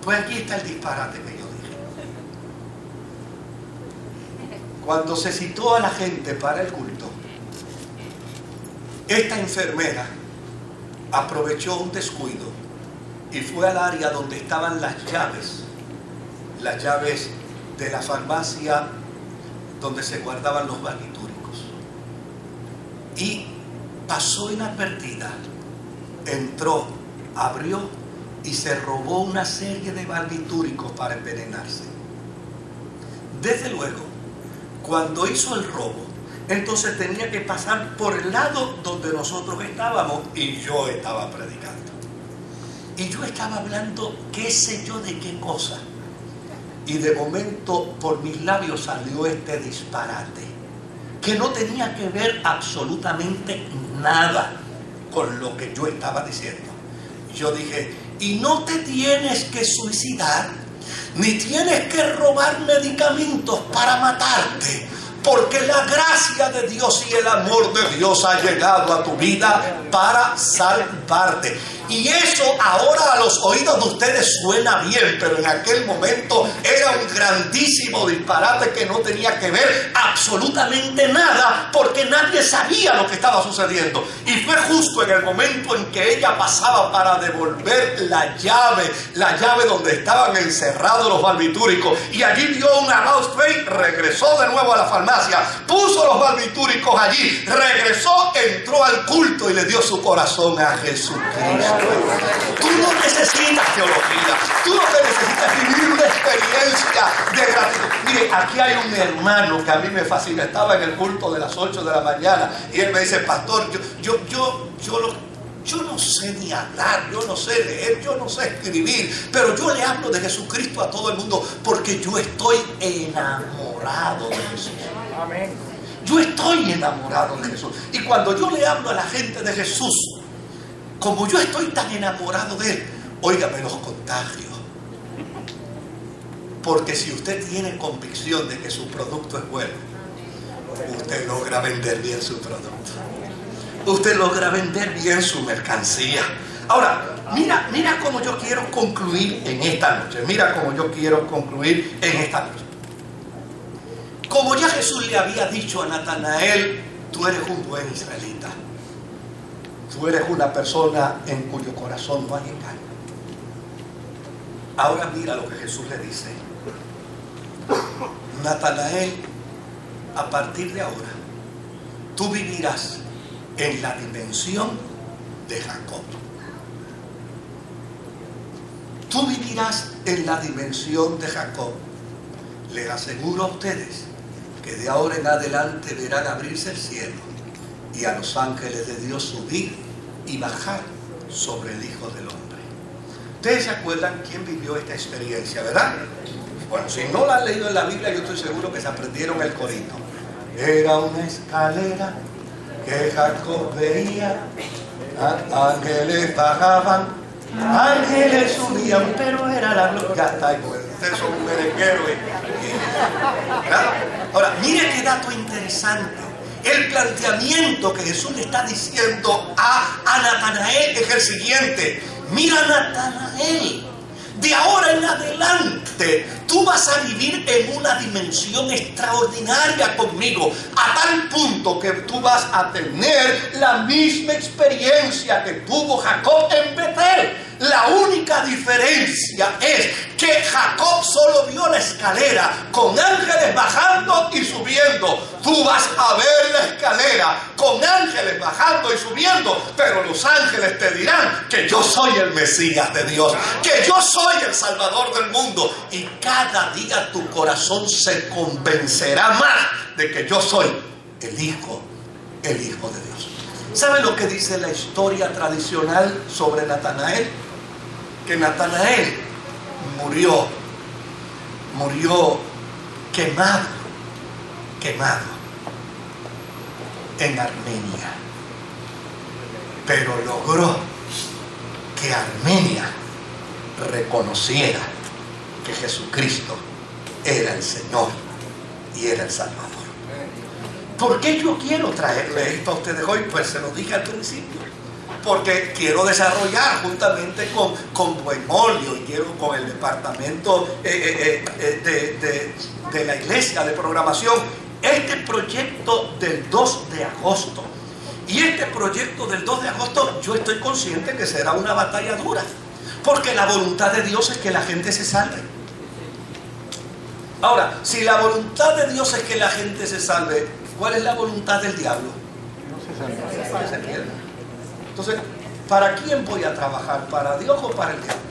Pues aquí está el disparate que yo dije. Cuando se citó a la gente para el culto, esta enfermera aprovechó un descuido y fue al área donde estaban las llaves de la farmacia donde se guardaban los barbitúricos. Y pasó inadvertida, entró, abrió y se robó una serie de barbitúricos para envenenarse. Desde luego, cuando hizo el robo, entonces tenía que pasar por el lado donde nosotros estábamos y yo estaba predicando. Y yo estaba hablando qué sé yo de qué cosa. Y de momento por mis labios salió este disparate que no tenía que ver absolutamente nada con lo que yo estaba diciendo. Yo dije, y no te tienes que suicidar, ni tienes que robar medicamentos para matarte, porque la gracia de Dios y el amor de Dios ha llegado a tu vida para salvarte. Y eso ahora a los oídos de ustedes suena bien, pero en aquel momento era un grandísimo disparate que no tenía que ver absolutamente nada, porque nadie sabía lo que estaba sucediendo. Y fue justo en el momento en que ella pasaba para devolver la llave donde estaban encerrados los barbitúricos, y allí dio un about face, regresó de nuevo a la farmacia, puso los barbitúricos allí, regresó, entró al culto y le dio su corazón a Jesucristo. Tú no necesitas teología, tú no te necesitas vivir una experiencia de gratitud. Mire, aquí hay un hermano que a mí me fascina, estaba en el culto de las 8 de la mañana y él me dice, pastor, yo no sé ni hablar, yo no sé leer, yo no sé escribir, pero yo le hablo de Jesucristo a todo el mundo porque yo estoy enamorado de Jesús. Amén. Yo estoy enamorado de Jesús. Y cuando yo le hablo a la gente de Jesús, como yo estoy tan enamorado de Él, óigame, los contagio. Porque si usted tiene convicción de que su producto es bueno, usted logra vender bien su producto. usted logra vender bien su mercancía. Ahora, mira cómo yo quiero concluir en esta noche. Mira cómo yo quiero concluir en esta noche. Como ya Jesús le había dicho a Natanael, tú eres un buen israelita. Tú eres una persona en cuyo corazón no hay engaño. Ahora mira lo que Jesús le dice. Natanael, a partir de ahora, tú vivirás en la dimensión de Jacob. Tú vivirás en la dimensión de Jacob. Les aseguro a ustedes que de ahora en adelante verán abrirse el cielo y a los ángeles de Dios subir y bajar sobre el Hijo del Hombre. Ustedes se acuerdan quién vivió esta experiencia, ¿verdad? Bueno, si no la han leído en la Biblia, yo estoy seguro que se aprendieron el corito. Era una escalera que Jacob veía, ángeles bajaban, ángeles subían, pero era la gloria. Ya está, pues, ustedes son un merenguero. ¿Verdad? Ahora, mire qué dato interesante. El planteamiento que Jesús le está diciendo a Natanael es el siguiente. Mira, Natanael, de ahora en adelante tú vas a vivir en una dimensión extraordinaria conmigo, a tal punto que tú vas a tener la misma experiencia que tuvo Jacob en Betel. La única diferencia es que Jacob solo vio la escalera con ángeles bajando y subiendo. Tú vas a ver la escalera con ángeles bajando y subiendo, pero los ángeles te dirán que yo soy el Mesías de Dios, que yo soy el Salvador del mundo. Y cada día tu corazón se convencerá más de que yo soy el Hijo de Dios. ¿Sabe lo que dice la historia tradicional sobre Natanael? Que Natanael murió quemado en Armenia, pero logró que Armenia reconociera que Jesucristo era el Señor y era el Salvador. ¿Por qué yo quiero traerle esto a ustedes hoy? Pues se lo dije al principio, porque quiero desarrollar juntamente con Buenolio y quiero con el departamento de la iglesia de programación este proyecto del 2 de agosto. Y este proyecto del 2 de agosto yo estoy consciente que será una batalla dura, porque la voluntad de Dios es que la gente se salve. Ahora, si la voluntad de Dios es que la gente se salve, ¿cuál es la voluntad del diablo? Que se pierda. Entonces, ¿para quién voy a trabajar? ¿Para Dios o para el diablo?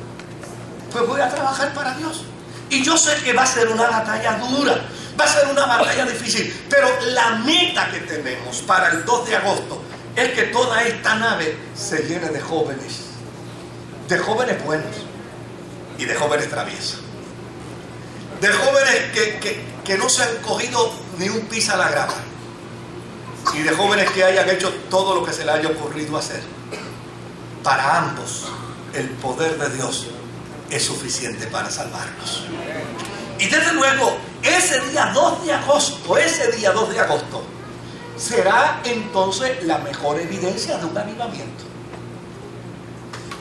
Pues voy a trabajar para Dios. Y yo sé que va a ser una batalla dura, va a ser una batalla difícil, pero la meta que tenemos para el 2 de agosto es que toda esta nave se llene de jóvenes buenos y de jóvenes traviesos, de jóvenes que no se han cogido ni un pis a la grama, y de jóvenes que hayan hecho todo lo que se les haya ocurrido hacer. Para ambos el poder de Dios es suficiente para salvarnos. Y desde luego ese día 2 de agosto será entonces la mejor evidencia de un avivamiento,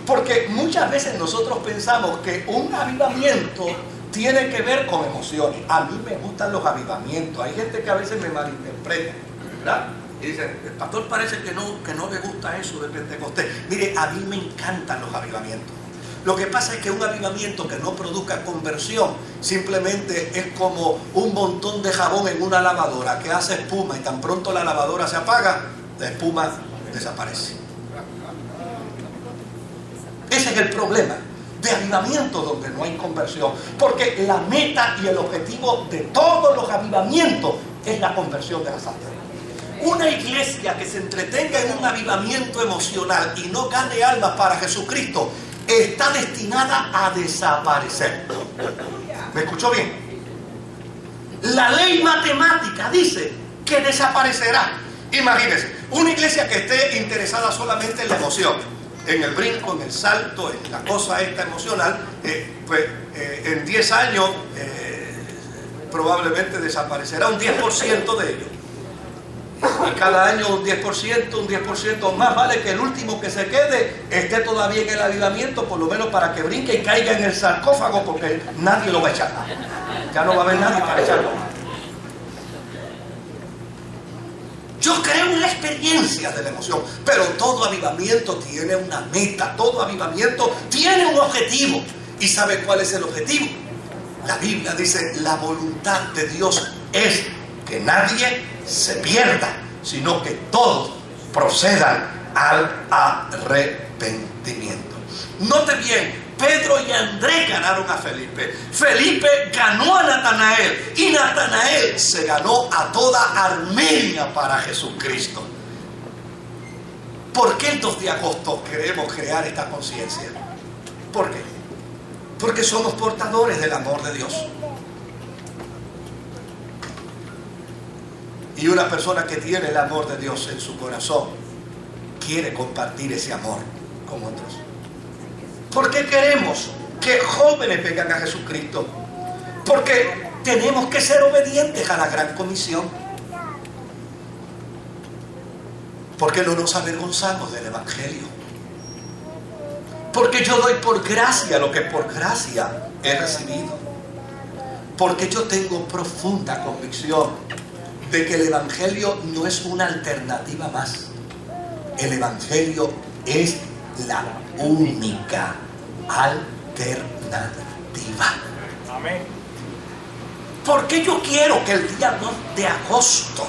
porque muchas veces nosotros pensamos que un avivamiento tiene que ver con emociones. A mí me gustan los avivamientos. Hay gente que a veces me malinterpreta, ¿verdad? Y dicen, el pastor parece que no le gusta eso de Pentecostés. Mire, a mí me encantan los avivamientos. Lo que pasa es que un avivamiento que no produzca conversión simplemente es como un montón de jabón en una lavadora que hace espuma, y tan pronto la lavadora se apaga, la espuma desaparece. Ese es el problema de avivamiento donde no hay conversión, porque la meta y el objetivo de todos los avivamientos es la conversión de las almas. Una iglesia que se entretenga en un avivamiento emocional y no gane almas para Jesucristo está destinada a desaparecer. ¿Me escuchó bien? La ley matemática dice que desaparecerá. Imagínense, una iglesia que esté interesada solamente en la emoción, en el brinco, en el salto, en la cosa esta emocional, en 10 años probablemente desaparecerá un 10% de ellos. Y cada año un 10%, más vale que el último que se quede esté todavía en el avivamiento, por lo menos para que brinque y caiga en el sarcófago, porque nadie lo va a echar. Ya no va a haber nadie para echarlo. Yo creo en la experiencia de la emoción, pero todo avivamiento tiene una meta, todo avivamiento tiene un objetivo. ¿Y sabe cuál es el objetivo? La Biblia dice, la voluntad de Dios es que nadie se pierda, sino que todos procedan al arrepentimiento. Note bien, Pedro y Andrés ganaron a Felipe. Felipe ganó a Natanael y Natanael se ganó a toda Armenia para Jesucristo. ¿Por qué el 2 de agosto queremos crear esta conciencia? ¿Por qué? Porque somos portadores del amor de Dios. Y una persona que tiene el amor de Dios en su corazón quiere compartir ese amor con otros. ¿Por qué queremos que jóvenes vengan a Jesucristo? Porque tenemos que ser obedientes a la gran comisión. Porque no nos avergonzamos del Evangelio. Porque yo doy por gracia lo que por gracia he recibido. Porque yo tengo profunda convicción de que el Evangelio no es una alternativa más. El Evangelio es la única alternativa. Amén. Porque yo quiero que el día 2 de agosto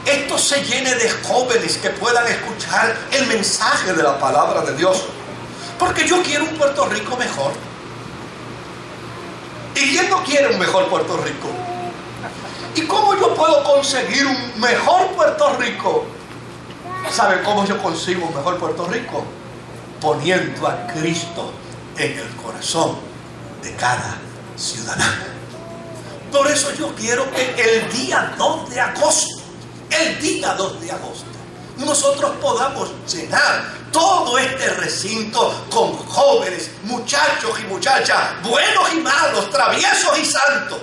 esto se llene de jóvenes que puedan escuchar el mensaje de la palabra de Dios. Porque yo quiero un Puerto Rico mejor. ¿Y quién no quiere un mejor Puerto Rico? ¿Y cómo yo puedo conseguir un mejor Puerto Rico? ¿Saben cómo yo consigo un mejor Puerto Rico? Poniendo a Cristo en el corazón de cada ciudadano. Por eso yo quiero que el día 2 de agosto, nosotros podamos llenar todo este recinto con jóvenes, muchachos y muchachas, buenos y malos, traviesos y santos,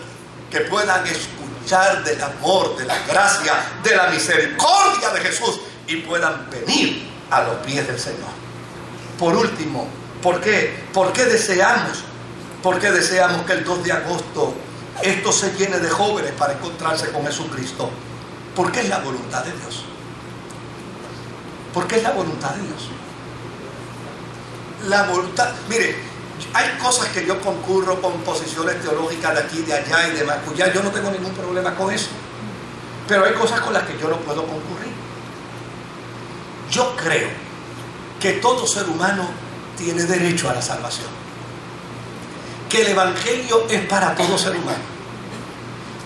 que puedan escuchar del amor, de la gracia, de la misericordia de Jesús y puedan venir a los pies del Señor. Por último, ¿por qué? ¿Por qué deseamos que el 2 de agosto esto se llene de jóvenes para encontrarse con Jesucristo? Porque es la voluntad de Dios. Porque es la voluntad de Dios. La voluntad, mire, hay cosas que yo concurro con posiciones teológicas de aquí, de allá y de macullá. Yo no tengo ningún problema con eso. Pero hay cosas con las que yo no puedo concurrir. Yo creo que todo ser humano tiene derecho a la salvación. Que el Evangelio es para todo ser humano.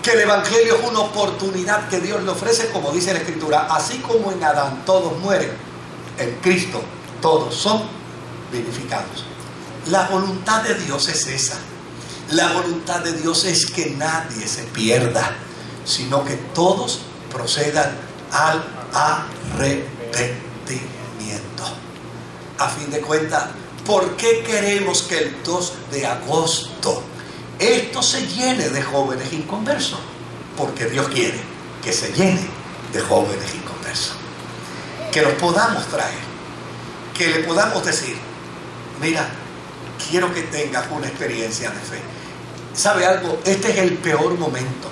Que el Evangelio es una oportunidad que Dios le ofrece, como dice la Escritura. Así como en Adán todos mueren, en Cristo todos son vivificados. La voluntad de Dios es esa. La voluntad de Dios es que nadie se pierda, sino que todos procedan al arrepentimiento. A fin de cuentas, ¿por qué queremos que el 2 de agosto esto se llene de jóvenes inconversos? Porque Dios quiere que se llene de jóvenes inconversos. Que los podamos traer, que le podamos decir, mira, quiero que tengas una experiencia de fe. ¿Sabe algo? Este es el peor momento.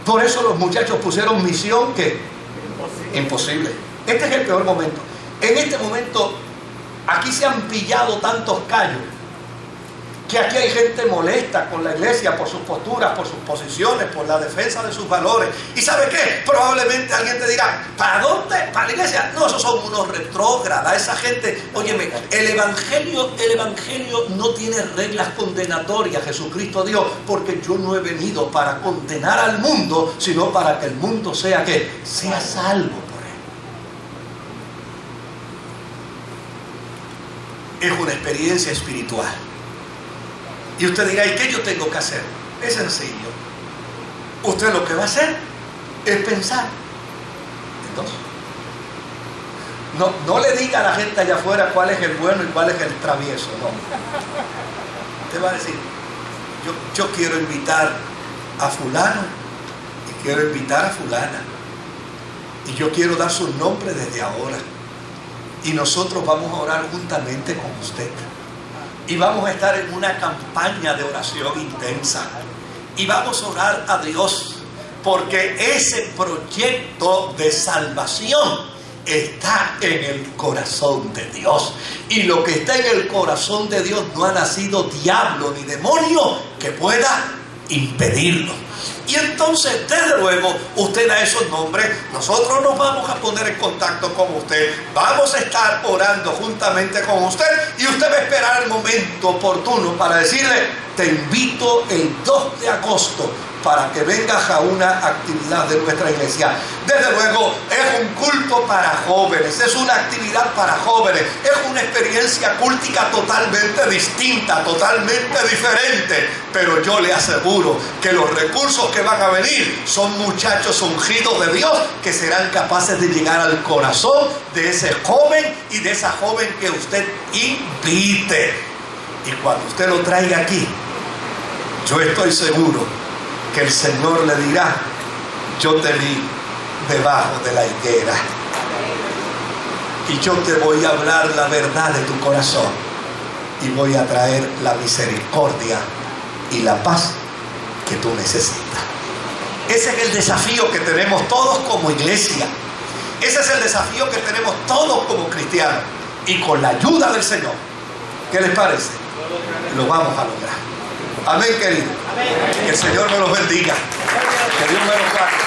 Por eso los muchachos pusieron misión que imposible. Este es el peor momento. En este momento, aquí se han pillado tantos callos, que aquí hay gente molesta con la iglesia por sus posturas, por sus posiciones, por la defensa de sus valores. ¿Y sabe qué? Probablemente alguien te dirá, ¿para dónde? ¿Para la iglesia? No, esos son unos retrógradas. Esa gente, óyeme, el evangelio no tiene reglas condenatorias. Jesucristo dijo, porque yo no he venido para condenar al mundo, sino para que el mundo sea, ¿qué? Sea salvo por él. Es una experiencia espiritual. Y usted dirá, ¿y qué yo tengo que hacer? Es sencillo. Usted lo que va a hacer es pensar. Entonces, no le diga a la gente allá afuera cuál es el bueno y cuál es el travieso. No. Usted va a decir, yo quiero invitar a fulano y quiero invitar a fulana. Y yo quiero dar su nombre desde ahora. Y nosotros vamos a orar juntamente con usted. Y vamos a estar en una campaña de oración intensa. Y vamos a orar a Dios, porque ese proyecto de salvación está en el corazón de Dios. Y lo que está en el corazón de Dios no ha nacido diablo ni demonio que pueda impedirlo. Y entonces, desde luego, usted da esos nombres. Nosotros nos vamos a poner en contacto con usted. Vamos a estar orando juntamente con usted. Y usted va a esperar el momento oportuno para decirle: te invito el 2 de agosto para que vengas a una actividad de nuestra iglesia. Desde luego, es un culto para jóvenes, es una actividad para jóvenes, es una experiencia cultica totalmente distinta, totalmente diferente. Pero yo le aseguro que los recursos que van a venir son muchachos ungidos de Dios que serán capaces de llegar al corazón de ese joven y de esa joven que usted invite. Y cuando usted lo traiga aquí, yo estoy seguro que el Señor le dirá: yo te vi debajo de la higuera y yo te voy a hablar la verdad de tu corazón y voy a traer la misericordia y la paz que tú necesitas. Ese es el desafío que tenemos todos como iglesia. Ese es el desafío que tenemos todos como cristianos. Y con la ayuda del Señor, ¿qué les parece? Lo vamos a lograr. Amén, querido. Que el Señor me los bendiga. Que Dios me los guarde.